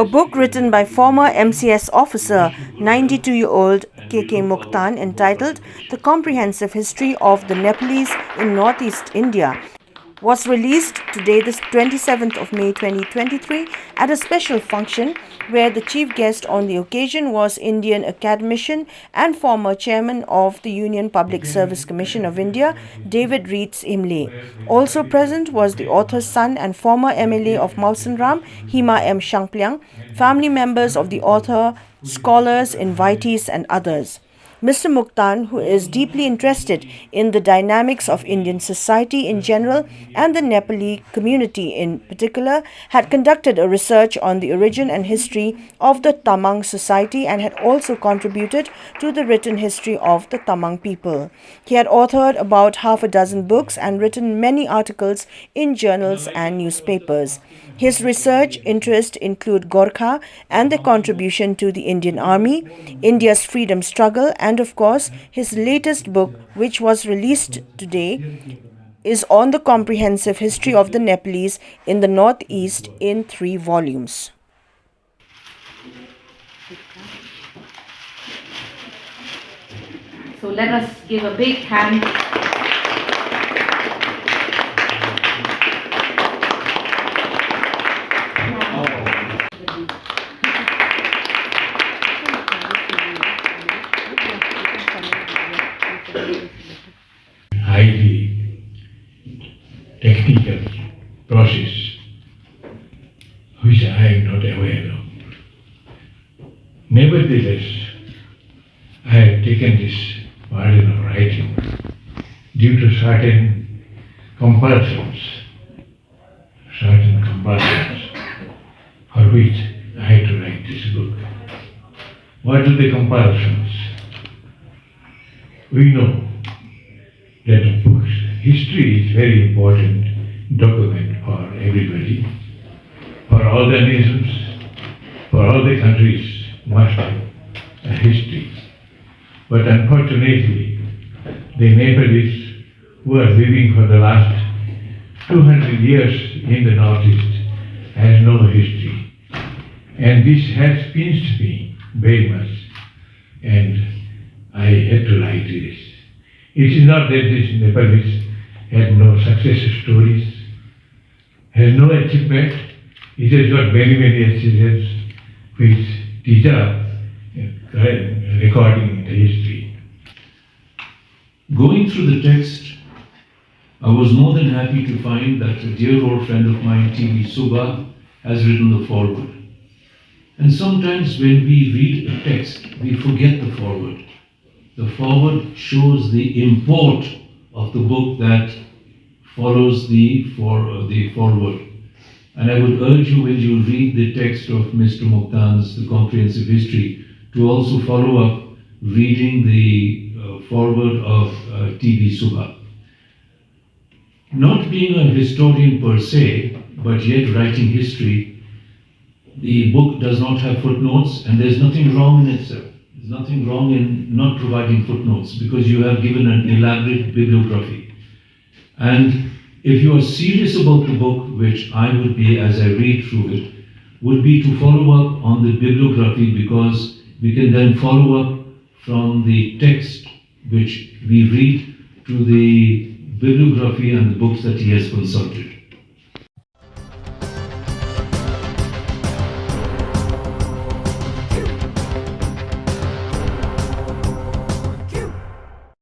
A book written by former MCS officer, 92-year-old K K Muktan, entitled The Comprehensive History of the Nepalis in Northeast India, was released today, the 27th of May 2023, at a special function where the chief guest on the occasion was Indian academician and former chairman of the Union Public Service Commission of India, Reid Syiemlieh. Also present was the author's son and former MLA of Mawsynram, Hima M Shangpliang, family members of the author, scholars, invitees and others. Mr. Muktan, who is deeply interested in the dynamics of Indian society in general and the Nepali community in particular, had conducted a research on the origin and history of the Tamang society and had also contributed to the written history of the Tamang people. He had authored about half a dozen books and written many articles in journals and newspapers. His research interests include Gorkha and their contribution to the Indian Army, India's freedom struggle, and of course, his latest book, which was released today, is on the comprehensive history of the Nepalese in the Northeast in 3 volumes. So let us give a big hand. Highly technical process which I am not aware of. Nevertheless, I have taken this burden of writing due to certain compulsions for which I had to write this book. What are the compulsions? We know that books, history is very important document for everybody, for organisms, for all the countries must have a history. But unfortunately, the Nepalis who are living for the last 200 years in the Northeast has no history. And this has pinched me very much, and I had to write this. It is not that this Nepalis had no success stories, has no achievement. It has got many, many achievements which deserve recording in the history. Going through the text, I was more than happy to find that a dear old friend of mine, T.V. Subha, has written the foreword. And sometimes when we read a text, we forget the foreword. The foreword shows the import of the book that follows the foreword. And I would urge you, when you read the text of Mr. Muktan's The Comprehensive History, to also follow up reading the foreword of T.V. Subha. Not being a historian per se, but yet writing history, the book does not have footnotes, and there's nothing wrong in itself. There's nothing wrong in not providing footnotes, because you have given an elaborate bibliography. And if you are serious about the book, which I would be as I read through it, would be to follow up on the bibliography, because we can then follow up from the text which we read to the bibliography and the books that he has consulted.